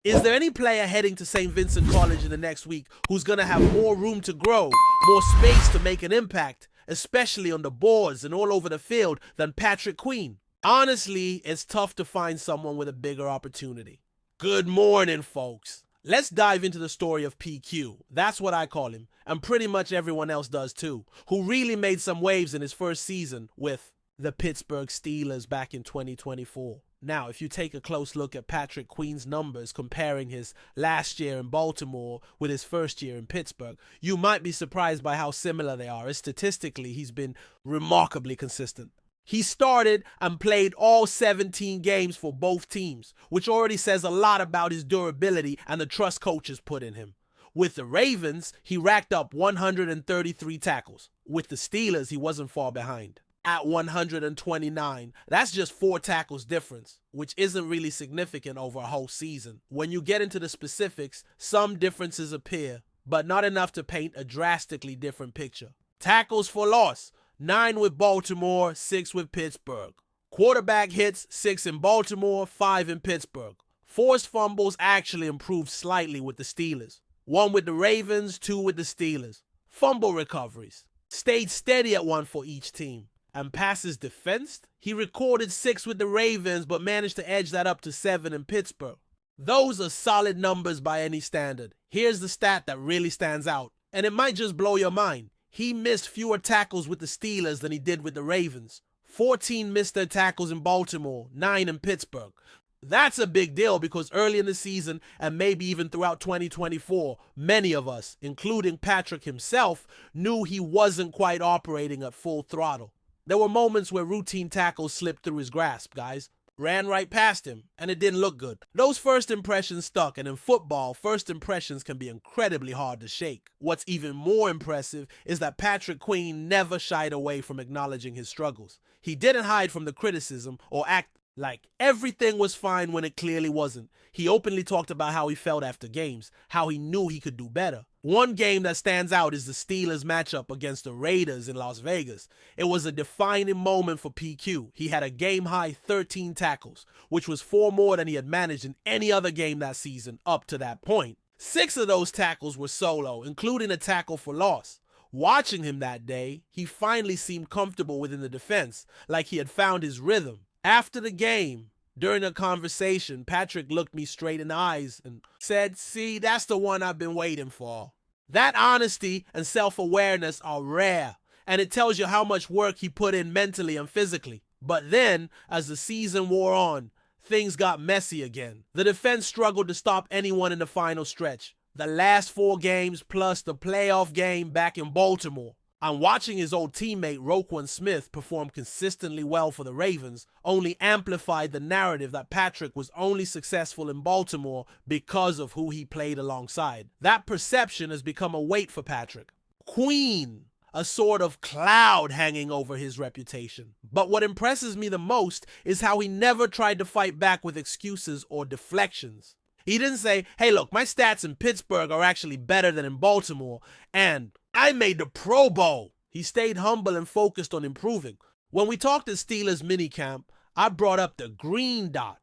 Is there any player heading to St. Vincent College in the next week who's going to have more room to grow, more space to make an impact, especially on the boards and all over the field, than Patrick Queen? Honestly, it's tough to find someone with a bigger opportunity. Good morning, folks. Let's dive into the story of PQ. That's what I call him, and pretty much everyone else does too, who really made some waves in his first season with the Pittsburgh Steelers back in 2024. Now, if you take a close look at Patrick Queen's numbers comparing his last year in Baltimore with his first year in Pittsburgh, you might be surprised by how similar they are, as statistically he's been remarkably consistent. He started and played all 17 games for both teams, which already says a lot about his durability and the trust coaches put in him. With the Ravens, he racked up 133 tackles. With the Steelers, he wasn't far behind at 129. That's just 4 tackles difference, which isn't really significant over a whole season. When you get into the specifics, some differences appear, but not enough to paint a drastically different picture. Tackles for loss, 9 with Baltimore, 6 with Pittsburgh. Quarterback hits, 6 in Baltimore, 5 in Pittsburgh. Forced fumbles actually improved slightly with the Steelers. 1 with the Ravens, 2 with the Steelers. Fumble recoveries stayed steady at 1 for each team. And passes defensed, he recorded 6 with the Ravens but managed to edge that up to 7 in Pittsburgh. Those are solid numbers by any standard. Here's the stat that really stands out, and it might just blow your mind. He missed fewer tackles with the Steelers than he did with the Ravens. 14 missed their tackles in Baltimore, 9 in Pittsburgh. That's a big deal because early in the season, and maybe even throughout 2024, many of us, including Patrick himself, knew he wasn't quite operating at full throttle. There were moments where routine tackles slipped through his grasp, guys. Ran right past him, and it didn't look good. Those first impressions stuck, and in football, first impressions can be incredibly hard to shake. What's even more impressive is that Patrick Queen never shied away from acknowledging his struggles. He didn't hide from the criticism or act like everything was fine when it clearly wasn't. He openly talked about how he felt after games, how he knew he could do better. One game that stands out is the Steelers matchup against the Raiders in Las Vegas. It was a defining moment for PQ. He had a game-high 13 tackles, which was 4 more than he had managed in any other game that season up to that point. 6 of those tackles were solo, including a tackle for loss. Watching him that day, he finally seemed comfortable within the defense, like he had found his rhythm. After the game, during a conversation, Patrick looked me straight in the eyes and said, "See, that's the one I've been waiting for." That honesty and self-awareness are rare, and it tells you how much work he put in mentally and physically. But then, as the season wore on, things got messy again. The defense struggled to stop anyone in the final stretch. The last 4 games plus the playoff game back in Baltimore. And watching his old teammate Roquan Smith perform consistently well for the Ravens only amplified the narrative that Patrick was only successful in Baltimore because of who he played alongside. That perception has become a weight for Patrick. Queen, a sort of cloud hanging over his reputation. But what impresses me the most is how he never tried to fight back with excuses or deflections. He didn't say, "Hey, look, my stats in Pittsburgh are actually better than in Baltimore, and I made the Pro Bowl." He stayed humble and focused on improving. When we talked at Steelers minicamp, I brought up the green dot,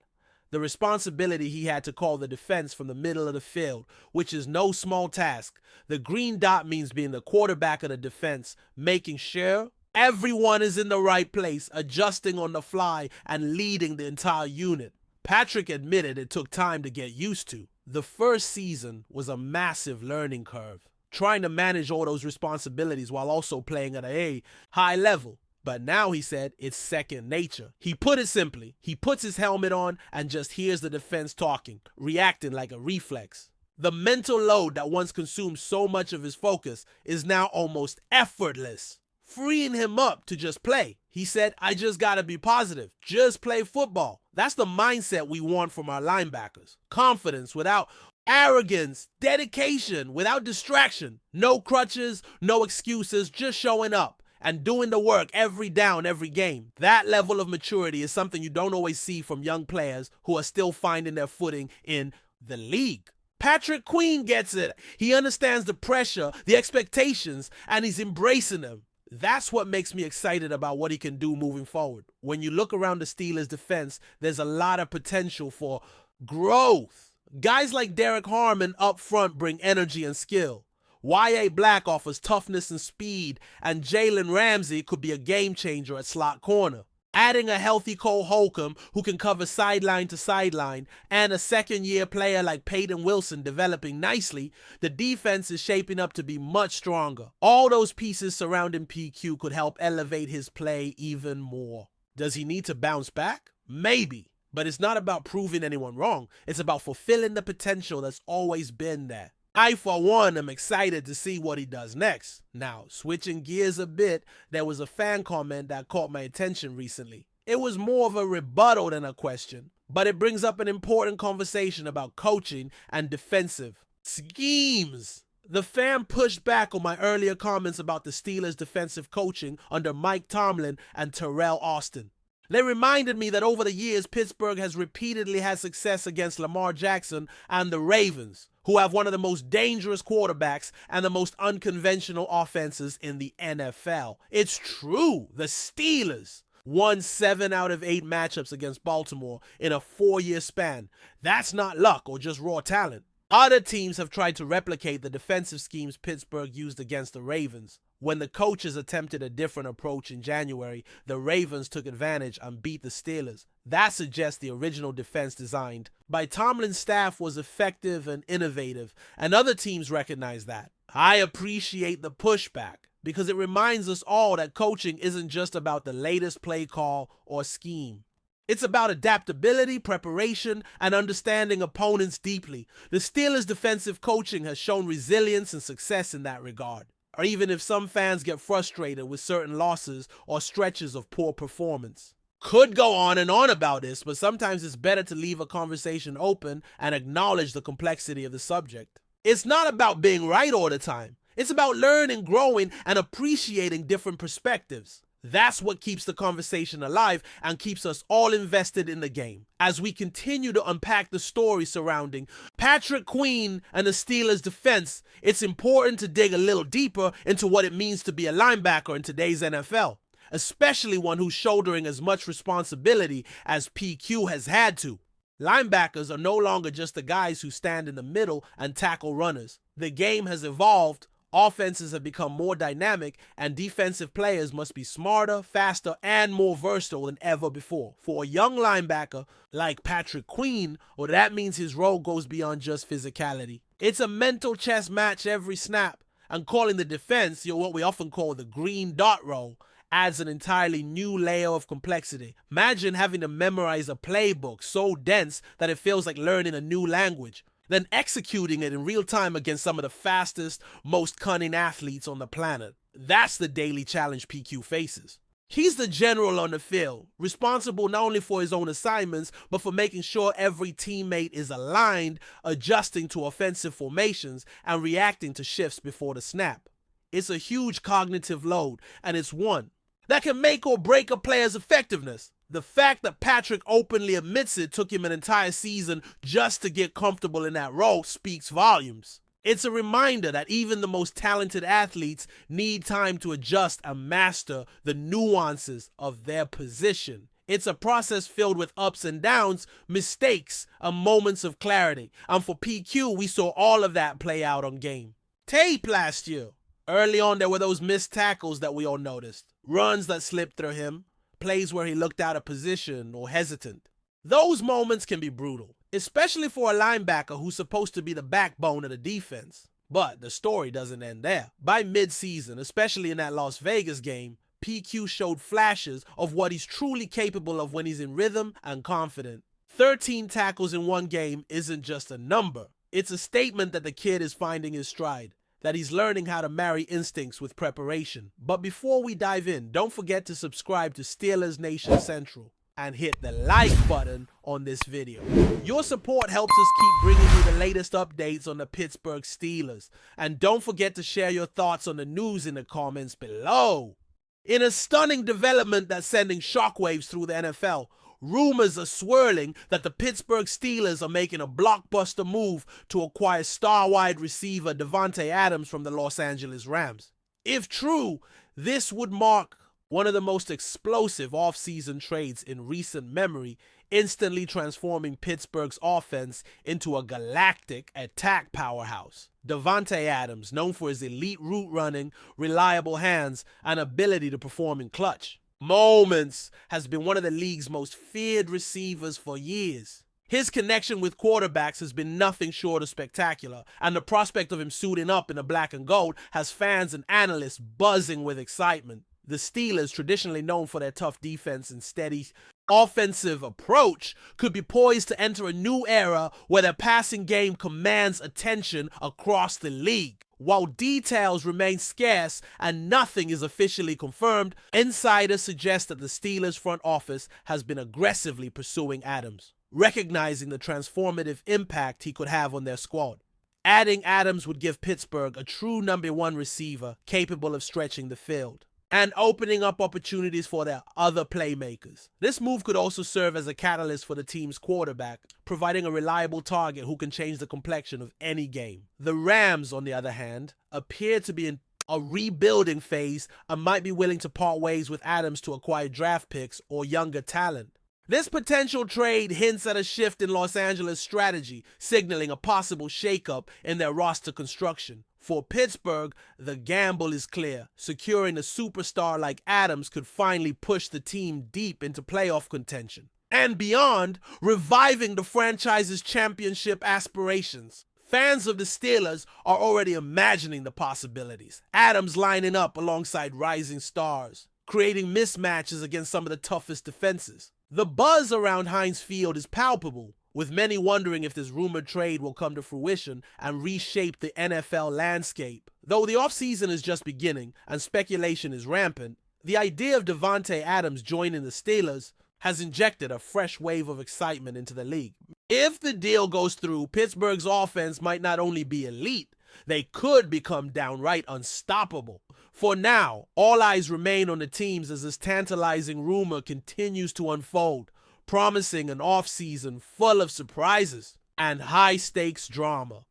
the responsibility he had to call the defense from the middle of the field, which is no small task. The green dot means being the quarterback of the defense, making sure everyone is in the right place, adjusting on the fly, and leading the entire unit. Patrick admitted it took time to get used to. The first season was a massive learning curve, trying to manage all those responsibilities while also playing at a high level. But now, he said, it's second nature. He put it simply, he puts his helmet on and just hears the defense talking, reacting like a reflex. The mental load that once consumed so much of his focus is now almost effortless, freeing him up to just play. He said, "I just gotta be positive, just play football." That's the mindset we want from our linebackers. Confidence without arrogance, dedication without distraction, no crutches, no excuses, just showing up and doing the work every down, every game. That level of maturity is something you don't always see from young players who are still finding their footing in the league. Patrick Queen gets it. He understands the pressure, the expectations, and he's embracing them. That's what makes me excited about what he can do moving forward. When you look around the Steelers' defense, there's a lot of potential for growth. Guys like Derek Harmon up front bring energy and skill. Y.A. Black offers toughness and speed, and Jalen Ramsey could be a game changer at slot corner. Adding a healthy Cole Holcomb who can cover sideline to sideline, and a second-year player like Peyton Wilson developing nicely, the defense is shaping up to be much stronger. All those pieces surrounding PQ could help elevate his play even more. Does he need to bounce back? Maybe. But it's not about proving anyone wrong. It's about fulfilling the potential that's always been there. I, for one, am excited to see what he does next. Now, switching gears a bit, there was a fan comment that caught my attention recently. It was more of a rebuttal than a question, but it brings up an important conversation about coaching and defensive schemes. The fan pushed back on my earlier comments about the Steelers' defensive coaching under Mike Tomlin and Terrell Austin. They reminded me that over the years, Pittsburgh has repeatedly had success against Lamar Jackson and the Ravens, who have one of the most dangerous quarterbacks and the most unconventional offenses in the NFL. It's true, the Steelers won 7 out of 8 matchups against Baltimore in a 4-year span. That's not luck or just raw talent. Other teams have tried to replicate the defensive schemes Pittsburgh used against the Ravens. When the coaches attempted a different approach in January, the Ravens took advantage and beat the Steelers. That suggests the original defense designed by Tomlin's staff was effective and innovative, and other teams recognize that. I appreciate the pushback because it reminds us all that coaching isn't just about the latest play call or scheme. It's about adaptability, preparation, and understanding opponents deeply. The Steelers' defensive coaching has shown resilience and success in that regard. Or even if some fans get frustrated with certain losses or stretches of poor performance. Could go on and on about this, but sometimes it's better to leave a conversation open and acknowledge the complexity of the subject. It's not about being right all the time. It's about learning, growing, and appreciating different perspectives. That's what keeps the conversation alive and keeps us all invested in the game. As we continue to unpack the story surrounding Patrick Queen and the Steelers' defense, it's important to dig a little deeper into what it means to be a linebacker in today's NFL, especially one who's shouldering as much responsibility as PQ has had to. Linebackers are no longer just the guys who stand in the middle and tackle runners. The game has evolved. Offenses have become more dynamic, and defensive players must be smarter, faster, and more versatile than ever before. For a young linebacker like Patrick Queen, well, that means his role goes beyond just physicality. It's a mental chess match every snap, and calling the defense, what we often call the green dot role, adds an entirely new layer of complexity. Imagine having to memorize a playbook so dense that it feels like learning a new language, then executing it in real time against some of the fastest, most cunning athletes on the planet. That's the daily challenge PQ faces. He's the general on the field, responsible not only for his own assignments, but for making sure every teammate is aligned, adjusting to offensive formations, and reacting to shifts before the snap. It's a huge cognitive load, and it's one that can make or break a player's effectiveness. The fact that Patrick openly admits it took him an entire season just to get comfortable in that role speaks volumes. It's a reminder that even the most talented athletes need time to adjust and master the nuances of their position. It's a process filled with ups and downs, mistakes, and moments of clarity. And for PQ, we saw all of that play out on game tape last year. Early on, there were those missed tackles that we all noticed, runs that slipped through him, plays where he looked out of position or hesitant. Those moments can be brutal, especially for a linebacker who's supposed to be the backbone of the defense. But the story doesn't end there. By mid-season, especially in that Las Vegas game, PQ showed flashes of what he's truly capable of when he's in rhythm and confident. 13 tackles in one game isn't just a number. It's a statement that the kid is finding his stride, that he's learning how to marry instincts with preparation. But before we dive in, don't forget to subscribe to Steelers Nation Central and hit the like button on this video. Your support helps us keep bringing you the latest updates on the Pittsburgh Steelers. And don't forget to share your thoughts on the news in the comments below. In a stunning development that's sending shockwaves through the NFL, rumors are swirling that the Pittsburgh Steelers are making a blockbuster move to acquire star wide receiver DAVANTE Adams from the Los Angeles Rams. If true, this would mark one of the most explosive offseason trades in recent memory instantly transforming Pittsburgh's offense into a galactic attack powerhouse. Davante Adams, known for his elite route running, reliable hands, and ability to perform in clutch moments, has been one of the league's most feared receivers for years. His connection with quarterbacks has been nothing short of spectacular, and the prospect of him suiting up in the black and gold has fans and analysts buzzing with excitement. The Steelers, traditionally known for their tough defense and steady offensive approach, could be poised to enter a new era where their passing game commands attention across the league. While details remain scarce and nothing is officially confirmed, insiders suggest that the Steelers front office has been aggressively pursuing Adams, recognizing the transformative impact he could have on their squad. Adding Adams would give Pittsburgh a true #1 receiver capable of stretching the field and opening up opportunities for their other playmakers. This move could also serve as a catalyst for the team's quarterback, providing a reliable target who can change the complexion of any game. The Rams, on the other hand, appear to be in a rebuilding phase and might be willing to part ways with Adams to acquire draft picks or younger talent. This potential trade hints at a shift in Los Angeles' strategy, signaling a possible shakeup in their roster construction. For Pittsburgh, the gamble is clear. Securing a superstar like Adams could finally push the team deep into playoff contention and beyond, reviving the franchise's championship aspirations. Fans of the Steelers are already imagining the possibilities. Adams lining up alongside rising stars, creating mismatches against some of the toughest defenses. The buzz around Heinz Field is palpable, with many wondering if this rumored trade will come to fruition and reshape the NFL landscape. Though the offseason is just beginning and speculation is rampant, the idea of Davante Adams joining the Steelers has injected a fresh wave of excitement into the league. If the deal goes through, Pittsburgh's offense might not only be elite, they could become downright unstoppable. For now, all eyes remain on the teams as this tantalizing rumor continues to unfold, promising an offseason full of surprises and high-stakes drama.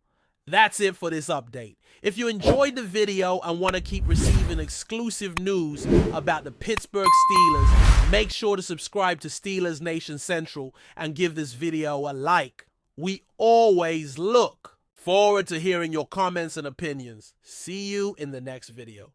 That's it for this update. If you enjoyed the video and want to keep receiving exclusive news about the Pittsburgh Steelers, make sure to subscribe to Steelers Nation Central and give this video a like. We always look forward to hearing your comments and opinions. See you in the next video.